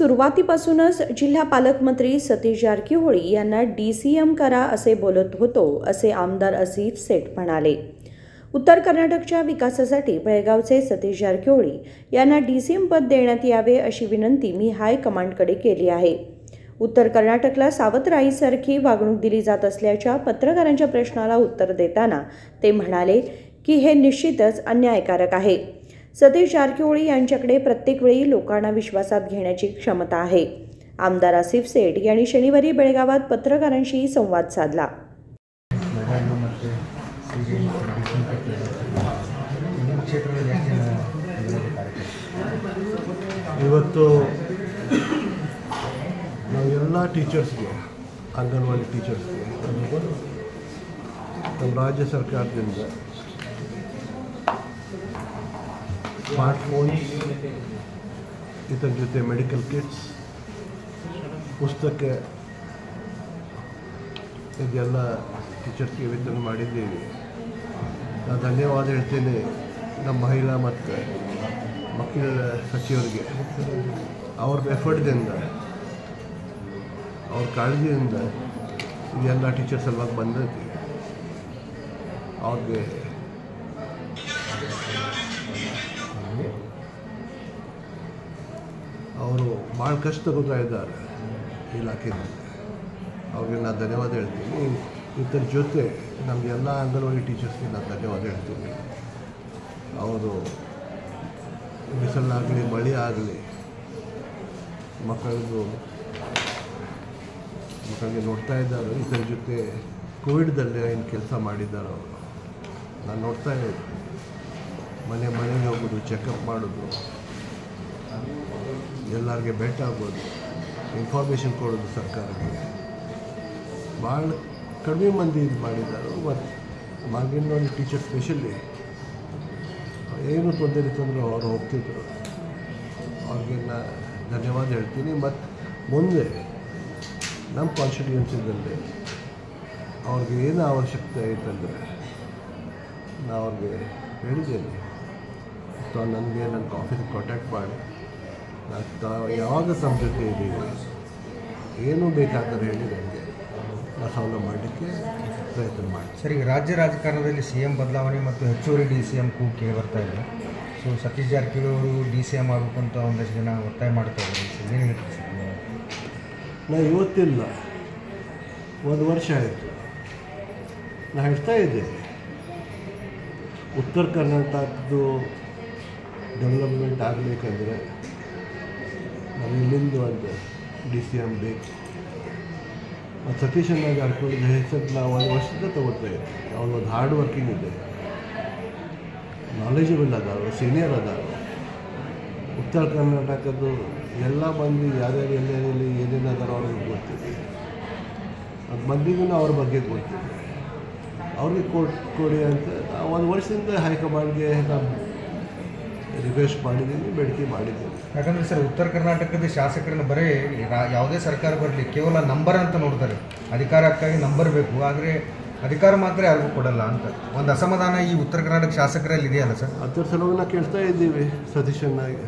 सुरुवातीपासूनच जिल्हा पालकमंत्री सतीश जारकीहोळी यांना DCM करा असे बोलत होतो, असे आमदार आसिफ सेठ म्हणाले. उत्तर कर्नाटकच्या विकासासाठी बेळगावचे सतीश जारकीहोळी यांना DCM पद देण्यात यावे अशी विनंती मी हायकमांडकडे केली आहे. उत्तर कर्नाटकला सावतराईसारखी वागणूक दिली जात असल्याच्या पत्रकारांच्या प्रश्नाला उत्तर देताना ते म्हणाले की हे निश्चितच अन्यायकारक आहे. सतीश जारकीहोळी यांच्याकडे प्रत्येक वेळी लोकांना विश्वासात घेण्याची क्षमता आहे. आमदार आसिफ सेठ यांनी शनिवारी बेळगावात पत्रकारांशी संवाद साधला. ಇವತ್ತು ನಾವೆಲ್ಲ ಟೀಚರ್ಸ್ಗೆ ಅಂಗನವಾಡಿ ಟೀಚರ್ಸ್ಗೆ ನಮ್ಮ ರಾಜ್ಯ ಸರ್ಕಾರದಿಂದ ಸ್ಮಾರ್ಟ್ಫೋನ್ಸ್ ಇದರ ಜೊತೆ ಮೆಡಿಕಲ್ ಕಿಟ್ಸ್ ಪುಸ್ತಕ ಇದೆಲ್ಲ ಟೀಚರ್ಸ್ಗೆ ವಿತರಣೆ ಮಾಡಿದ್ದೀವಿ. ನಾನು ಧನ್ಯವಾದ ಹೇಳ್ತೀನಿ ನಮ್ಮ ಮಹಿಳಾ ಮತ್ತು ಮಕ್ಕಳ ಸಚಿವರಿಗೆ. ಅವ್ರ ಎಫರ್ಟ್ದಿಂದ ಅವ್ರ ಕಾಳಜಿಯಿಂದ ಇದೆಲ್ಲ ಟೀಚರ್ಸ್ ಸಲುವಾಗಿ ಬಂದೈತಿ. ಅವ್ರಿಗೆ ಅವರು ಭಾಳ ಕಷ್ಟ ತಗೋತಾ ಇದ್ದಾರೆ ಇಲಾಖೆಯಿಂದ. ಅವ್ರಿಗೆ ನಾನು ಧನ್ಯವಾದ ಹೇಳ್ತೀನಿ. ಇದರ ಜೊತೆ ನಮಗೆಲ್ಲ ಅಂಗನವಾಡಿ ಟೀಚರ್ಸ್ಗೆ ನಾನು ಧನ್ಯವಾದ ಹೇಳ್ತೀನಿ. ಅವರು ಬಿಸಿಲಾಗಲಿ ಮಳೆ ಆಗಲಿ ಮಕ್ಕಳಿಗೆ ನೋಡ್ತಾ ಇದ್ದಾರೆ. ಇದರ ಜೊತೆ ಕೋವಿಡ್ದಲ್ಲೇ ಏನು ಕೆಲಸ ಮಾಡಿದ್ದಾರೆ ಅವರು. ನಾನು ನೋಡ್ತಾ ಇದ್ದೀನಿ, ಮನೆಗೆ ಹೋಗೋದು, ಚೆಕಪ್ ಮಾಡೋದು, ಎಲ್ಲರಿಗೆ ಭೇಟಿ ಆಗ್ಬೋದು, ಇನ್ಫಾರ್ಮೇಷನ್ ಕೊಡೋದು ಸರ್ಕಾರಕ್ಕೆ. ಭಾಳ ಕಡಿಮೆ ಮಂದಿ ಇದು ಮಾಡಿದ್ದಾರೆ. ಮತ್ತು ಅಂಗನವಾಡಿ ಟೀಚರ್ ಸ್ಪೆಷಲಿ ಏನು ತೊಂದರೆ ಇತ್ತಂದ್ರೆ ಅವರು ಹೋಗ್ತಿದ್ರು. ಅವ್ರಿಗೆ ನಾನು ಧನ್ಯವಾದ ಹೇಳ್ತೀನಿ. ಮತ್ತು ಮುಂದೆ ನಮ್ಮ ಕಾನ್ಸ್ಟಿಟ್ಯೂನ್ಸಿದಲ್ಲಿ ಅವ್ರಿಗೆ ಏನು ಅವಶ್ಯಕತೆ ಐತಂದರೆ ನಾನು ಅವ್ರಿಗೆ ಹೇಳಿದ್ದೇನೆ. ನನಗೆ ನನ್ನ ಆಫೀಸಿಗೆ ಕಾಂಟ್ಯಾಕ್ಟ್ ಮಾಡಿ ಯಾವಾಗ ತಮ್ಮ ಜೊತೆ ಇದ್ದೀವಿ, ಏನೂ ಬೇಕಾದರೆ ಹೇಳಿ ನನಗೆ ನಾನು ಸೌಲಭ್ಯ ಮಾಡಲಿಕ್ಕೆ ಪ್ರಯತ್ನ ಮಾಡಿ. ಸರ್, ಈಗ ರಾಜ್ಯ ರಾಜಕಾರಣದಲ್ಲಿ CM ಬದಲಾವಣೆ ಮತ್ತು ಹೆಚ್ಚುವರಿ DCM ಕೂಗು ಕೇಳಿ ಬರ್ತಾ ಇದೆ. ಸೊ ಸತೀಶ್ ಜಾರಕಿಹೊಳಿ ಅವರು DCM ಆಗಬೇಕು ಅಂತ ಒಂದಷ್ಟು ಜನ ಒತ್ತಾಯ ಮಾಡ್ತಾ ಇದ್ದಾರೆ. ಏನು ಹೇಳ್ತೀವಿ ಸರ್? ನಾನು ಇವತ್ತಿಲ್ಲ, 1 ವರ್ಷ ಆಯಿತು ನಾನು ಹೇಳ್ತಾ ಇದ್ದೆ, ಉತ್ತರ ಕರ್ನಾಟಕದ್ದು ಡೆವಲಪ್ಮೆಂಟ್ ಆಗಬೇಕಂದ್ರೆ ನಾವು ಇಲ್ಲಿಂದ ಒಂದು DCM ಬೇಕು. ಮತ್ತು ಸತೀಶ್ ಜಾರಕಿಹೊಳಿ ಹೆಸರು ನಾವು 1 ವರ್ಷದಿಂದ ತಗೋತಾ ಇದ್ದೀವಿ. ಅವ್ರು ಒಂದು ಹಾರ್ಡ್ ವರ್ಕಿಂಗ್ ಇದೆ, ನಾಲೆಜಬಲ್ ಅದಾವೆ, ಸೀನಿಯರ್ ಅದಾವೆ. ಉತ್ತರ ಕರ್ನಾಟಕದ್ದು ಎಲ್ಲ ಮಂದಿ ಯಾರ್ಯಾರು ಎಲ್ಲೆಲ್ಲಿ ಏನೇನು ಅದಾರೋ ಅವ್ರಿಗೆ ಗೊತ್ತಿದೆ. ಅದು ಮಂದಿಗೂ ಅವ್ರ ಬಗ್ಗೆ ಗೊತ್ತಿದೆ. ಅವ್ರಿಗೆ ಕೊಡಿ ಅಂತ 1 ವರ್ಷದಿಂದ ಹೈಕಮಾಂಡ್ಗೆ ನಾನು ರಿಕ್ವೆಸ್ಟ್ ಮಾಡಿದ್ದೀನಿ, ಬೇಡಿಕೆ ಮಾಡಿದ್ದೀನಿ. ಯಾಕಂದರೆ ಸರ್, ಉತ್ತರ ಕರ್ನಾಟಕದ ಶಾಸಕರನ್ನು ಬರೀ ಯಾವುದೇ ಸರ್ಕಾರ ಬರಲಿ ಕೇವಲ ನಂಬರ್ ಅಂತ ನೋಡ್ತಾರೆ. ಅಧಿಕಾರಕ್ಕಾಗಿ ನಂಬರ್ ಬೇಕು, ಆದರೆ ಅಧಿಕಾರ ಮಾತ್ರ ಯಾರಿಗೂ ಕೊಡಲ್ಲ ಅಂತ ಒಂದು ಅಸಮಾಧಾನ ಈ ಉತ್ತರ ಕರ್ನಾಟಕ ಶಾಸಕರಲ್ಲಿ ಇದೆಯಲ್ಲ ಸರ್? ಅದರ ಸಲುವಾಗಿ ನಾವು ಕೇಳ್ತಾ ಇದ್ದೀವಿ ಸತೀಶನ್ನಾಗೆ.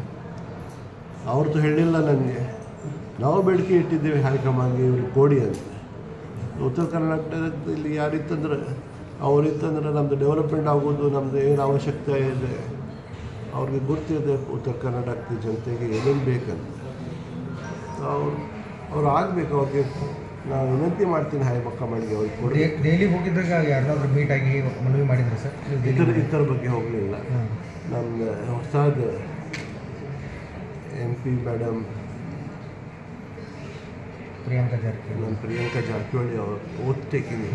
ಅವ್ರದ್ದು ಹೇಳಿಲ್ಲ ನನಗೆ, ನಾವು ಬೇಡಿಕೆ ಇಟ್ಟಿದ್ದೀವಿ ಹೈಕಮಾಂಡ್ಗೆ ಇವ್ರಿಗೆ ಕೊಡಿ ಅಂತ. ಉತ್ತರ ಕರ್ನಾಟಕದಲ್ಲಿ ಯಾರಿತ್ತಂದ್ರೆ ಅವರಿತ್ತಂದ್ರೆ ನಮ್ಮದು ಡೆವಲಪ್ಮೆಂಟ್ ಆಗೋದು, ನಮ್ಮದು ಏನು ಅವಶ್ಯಕತೆ ಇದೆ ಅವ್ರಿಗೆ ಗೊತ್ತಿದೆ. ಉತ್ತರ ಕರ್ನಾಟಕದ ಜನತೆಗೆ ಏನೇನು ಬೇಕಂತ ಅವ್ರು ಆಗಬೇಕು. ಅವ್ರಿಗೆ ನಾವು ವಿನಂತಿ ಮಾಡ್ತೀನಿ ಹೈಕಮಾಂಡ್ಗೆ ಅವ್ರಿಗೆ ಕೊಡಿ. ದೆಹಲಿಗೆ ಹೋಗಿದ್ದಾಗ ಯಾರನ್ನಾದ್ರೂ ಮೀಟ್ ಆಗಿ ಮನವಿ ಮಾಡಿದ್ರೆ ಸರ್? ಇತರ ಬಗ್ಗೆ ಹೋಗಲಿಲ್ಲ. ನಮ್ಮದು ಹೊಸದ MP ಮೇಡಮ್ ಪ್ರಿಯಾಂಕಾ ಜಾರಕಿಹೊಳಿ ಅವರು ಓದ್ತೇಕಿನಿ,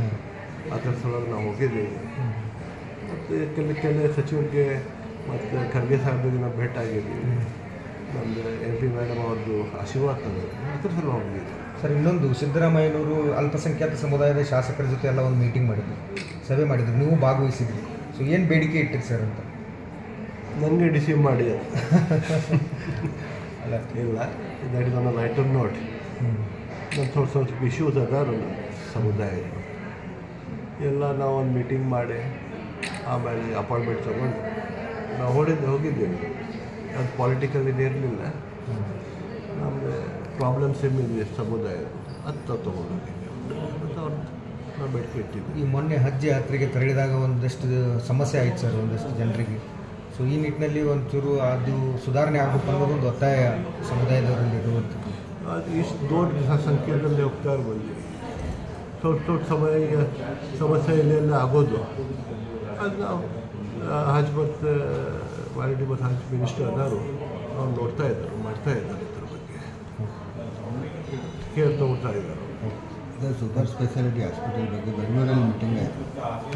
ಅದರ ಸಲುವಾಗಿ ನಾವು ಹೋಗಿದ್ದೀವಿ. ಮತ್ತು ಕೆಲ ಸಚಿವರಿಗೆ ಮತ್ತು ಖರ್ಗೆ ಸಾಹೇಬ್ರಿಗೆ ನಾವು ಭೇಟಿ ಆಗಿದ್ದೀವಿ. ನಮ್ಮದು MP ಮೇಡಮ್ ಅವ್ರದ್ದು ಆಶೀರ್ವಾದ ತಂದರು, ಅದರ ಸಲುವಾಗಿ ಹೋಗಿದ್ದೀವಿ. ಸರ್, ಇನ್ನೊಂದು ಸಿದ್ದರಾಮಯ್ಯನವರು ಅಲ್ಪಸಂಖ್ಯಾತ ಸಮುದಾಯದ ಶಾಸಕರ ಜೊತೆ ಎಲ್ಲ ಒಂದು ಮೀಟಿಂಗ್ ಮಾಡಿದ್ರು, ಸಭೆ ಮಾಡಿದ್ರು, ನೀವು ಭಾಗವಹಿಸಿದ್ರಿ. ಸೊ ಏನು ಬೇಡಿಕೆ ಇಟ್ಟಿರಿ ಸರ್ ಅಂತ? ನನಗೆ DCM ಮಾಡಿ ಅಲ್ಲ ಇಲ್ಲ, that is on an item note. ನನ್ನ ಸ್ವಲ್ಪ ಇಶ್ಯೂಸ್ ಅದಾರು ನಮ್ಮ ಸಮುದಾಯ ಎಲ್ಲ ನಾವು ಒಂದು ಮೀಟಿಂಗ್ ಮಾಡಿ ಆಮೇಲೆ ಅಪಾಯಿಂಟ್ಮೆಂಟ್ ತೊಗೊಂಡು ನಾವು ಹೋಗಿದ್ದೇವೆ. ಅದು ಪಾಲಿಟಿಕಲ್ ಇರಲಿಲ್ಲ. ನಮಗೆ ಪ್ರಾಬ್ಲಮ್ಸ್ ಏನಿದೆ ಸಮುದಾಯ ಅದು ತೊಗೊಂಡೋಗಿದ್ದೀವಿ ಮತ್ತು ಅವ್ರು ನಾವು ಬೇಡಿಕೆ ಇಟ್ಟಿದ್ದೀವಿ. ಈ ಮೊನ್ನೆ ಹಜ್ ಯಾತ್ರೆಗೆ ತೆರಳಿದಾಗ ಒಂದಷ್ಟು ಸಮಸ್ಯೆ ಆಯಿತು ಸರ್ ಒಂದಷ್ಟು ಜನರಿಗೆ. ಸೊ ಈ ನಿಟ್ಟಿನಲ್ಲಿ ಒಂಚೂರು ಅದು ಸುಧಾರಣೆ ಆಗಬೇಕು ಅನ್ನೋದೊಂದು ಒತ್ತಾಯ ಸಮುದಾಯದವರಲ್ಲಿ ಇರುವಂಥದ್ದು. ಅದು ಇಷ್ಟು ದೊಡ್ಡ ಸಂಖ್ಯೆಯಲ್ಲಿ ಹೋಗ್ತಾ ಇರ್ಬೋದು. ಸ್ವಲ್ಪ ಸಮಯ ಈಗ ಸಮಸ್ಯೆ ಇಲ್ಲೆಲ್ಲ ಆಗೋದು ಅದು ನಾವು ಹಜ್ ಮತ್ತು ವಾಲಿಟಿ ಮತ್ತು ಹಜ್ ಮಿನಿಸ್ಟರ್ ಅದಾರು ಅವ್ರು ನೋಡ್ತಾ ಇದ್ದಾರೆ, ಮಾಡ್ತಾ ಇದ್ದಾರೆ, ಇದ್ರ ಬಗ್ಗೆ ಕೇರ್ ತೊಗೊಳ್ತಾ ಇದ್ದಾರೆ. ಇದು ಸೂಪರ್ ಸ್ಪೆಷಾಲಿಟಿ ಹಾಸ್ಪಿಟಲ್ ಬಗ್ಗೆ ಬೆಂಗಳೂರಲ್ಲಿ ಮೀಟಿಂಗ್ ಆಯಿತು.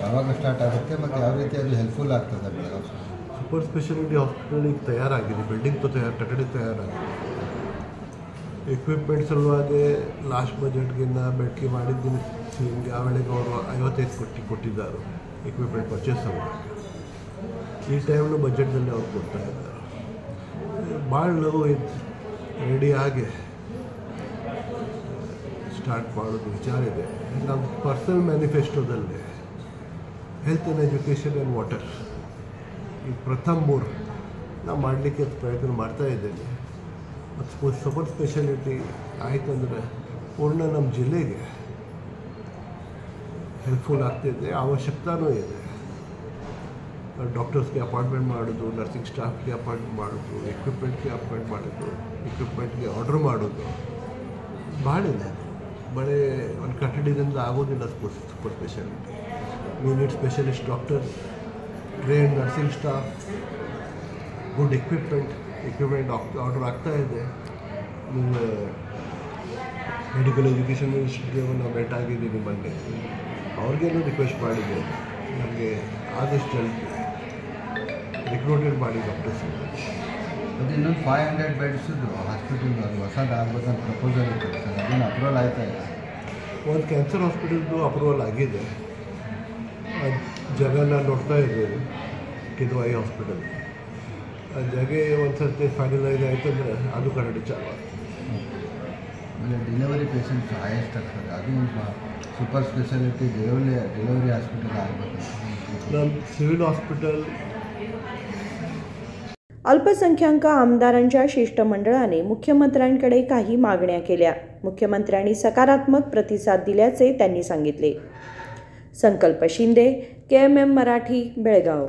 ಯಾವಾಗ ಸ್ಟಾರ್ಟ್ ಆಗುತ್ತೆ ಮತ್ತು ಯಾವ ರೀತಿ ಅದು ಹೆಲ್ಪ್ಫುಲ್ ಆಗ್ತದೆ ಬೆಳಗಾವಿ? ಸೂಪರ್ ಸ್ಪೆಷಾಲಿಟಿ ಹಾಸ್ಪಿಟಲ್ ಈಗ ತಯಾರಾಗಿದೆ, ಬಿಲ್ಡಿಂಗ್ ಕಟ್ಟಡ ತಯಾರಾಗಿದೆ. ಎಕ್ವಿಪ್ಮೆಂಟ್ ಸಲುವಾಗಿ ಲಾಸ್ಟ್ ಬಜೆಟ್ಗಿನ್ನ ಬೇಡಿಕೆ ಮಾಡಿದ್ದೀನಿ ಸಿಎಮ್ಗೆ. ಆ ವೇಳೆಗೆ ಅವರು 55 ಕೊಟ್ಟಿದ್ದಾರೆ ಎಕ್ವಿಪ್ಮೆಂಟ್ ಪರ್ಚೇಸ್ ಸಲುವಾಗಿ. ಈ ಟೈಮ್ನು ಬಜೆಟ್ನಲ್ಲಿ ಅವ್ರು ಕೊಡ್ತಾ ಇದ್ದಾರೆ. ಭಾಳ ಲಘು ಇದು ರೆಡಿ ಆಗಿ ಸ್ಟಾರ್ಟ್ ಮಾಡೋದು ವಿಚಾರ ಇದೆ. ನಮ್ಮ ಪರ್ಸನಲ್ ಮ್ಯಾನಿಫೆಸ್ಟೋದಲ್ಲಿ health and education and water ಈ ಪ್ರಥಮ 3 ನಾವು ಮಾಡಲಿಕ್ಕೆ ಪ್ರಯತ್ನ ಮಾಡ್ತಾ ಇದ್ದೇನೆ. ಮತ್ತು ಸೂಪರ್ ಸ್ಪೆಷಾಲಿಟಿ ಆಯ್ತಂದರೆ ಪೂರ್ಣ ನಮ್ಮ ಜಿಲ್ಲೆಗೆ ಹೆಲ್ಪ್ಫುಲ್ ಆಗ್ತಿದೆ, ಅವಶ್ಯಕತೆನೂ ಇದೆ. ಡಾಕ್ಟರ್ಸ್ಗೆ ಅಪಾಯಿಂಟ್ಮೆಂಟ್ ಮಾಡೋದು, ನರ್ಸಿಂಗ್ ಸ್ಟಾಫ್ಗೆ ಅಪಾಯಿಂಟ್ಮೆಂಟ್ ಮಾಡೋದು, ಎಕ್ವಿಪ್ಮೆಂಟ್ಗೆ ಅಪಾಯಿಂಟ್ ಮಾಡೋದು, ಎಕ್ವಿಪ್ಮೆಂಟ್ಗೆ ಆರ್ಡ್ರ್ ಮಾಡೋದು ಭಾಳ ಇದೆ. ಬರೀ ಒಂದು ಕಟ್ಟಡದಿಂದ ಆಗೋದಿಲ್ಲ super speciality. We need specialist doctors, train nursing staff, good equipment order ಆಗ್ತಾ ಇದೆ. ನೀವು ಮೆಡಿಕಲ್ ಎಜುಕೇಷನ್ ಮಿನಿಸ್ಟ್ರಿಗೆ ನಾವು ಭೇಟಿ ಆಗಿದ್ದೀನಿ ಮೊನ್ನೆ. ಅವ್ರಿಗೇನು ರಿಕ್ವೆಸ್ಟ್ ಮಾಡಿದೆ ನಮಗೆ ಆದಷ್ಟು ಜಲ್ದಿ ರಿಕ್ರೂಟೆಡ್ ಮಾಡಿ ಡಾಕ್ಟರ್ಸ್. ಅದು ಇನ್ನೊಂದು 500 ಬೆಡ್ಸಿದ್ದು ಹಾಸ್ಪಿಟಲ್ ಅದು ಹೊಸದು ಆಗ್ಬೇಕಂತ ಪ್ರಪೋಸಲ್ ಇತ್ತು ಸರ್, ಅದೇನು ಅಪ್ರೂವಲ್ ಆಯ್ತಾ ಇಲ್ಲ? ಒಂದು ಕ್ಯಾನ್ಸರ್ ಹಾಸ್ಪಿಟಲ್ದು ಅಪ್ರೂವಲ್ ಆಗಿದೆ. ಜಾಗನ ನೋಡ್ತಾ ಇದ್ದೇವೆ, ಕಿದ್ವಾಯಿ ಹಾಸ್ಪಿಟಲ್. ಆ ಜಾಗ ಒಂದು ಸರ್ತಿ ಫೈನಲೈಸ್ ಆಯಿತು ಅಂದರೆ ಅದು ಕರಡಿ ಚಾಲು ಆಗ್ತದೆ. ಆಮೇಲೆ ಡೆಲಿವರಿ ಪೇಷಂಟ್ಸ್ ಹೈಯೆಸ್ಟ್ ಆಗ್ತದೆ, ಅದು ಸೂಪರ್ ಸ್ಪೆಷಾಲಿಟಿ ಡೆಲಿವರಿ ಹಾಸ್ಪಿಟಲ್ ಆಗಬೇಕು. ನಮ್ಮ सिव्हिल हॉस्पिटल. अल्पसंख्याक आमदारांच्या शिष्टमंडळाने मुख्यमंत्र्यांकडे काही मागण्या केल्या. मुख्यमंत्र्यांनी सकारात्मक प्रतिसाद दिल्याचे त्यांनी सांगितले. संकल्प शिंदे, KMM मराठी, बेळगाव.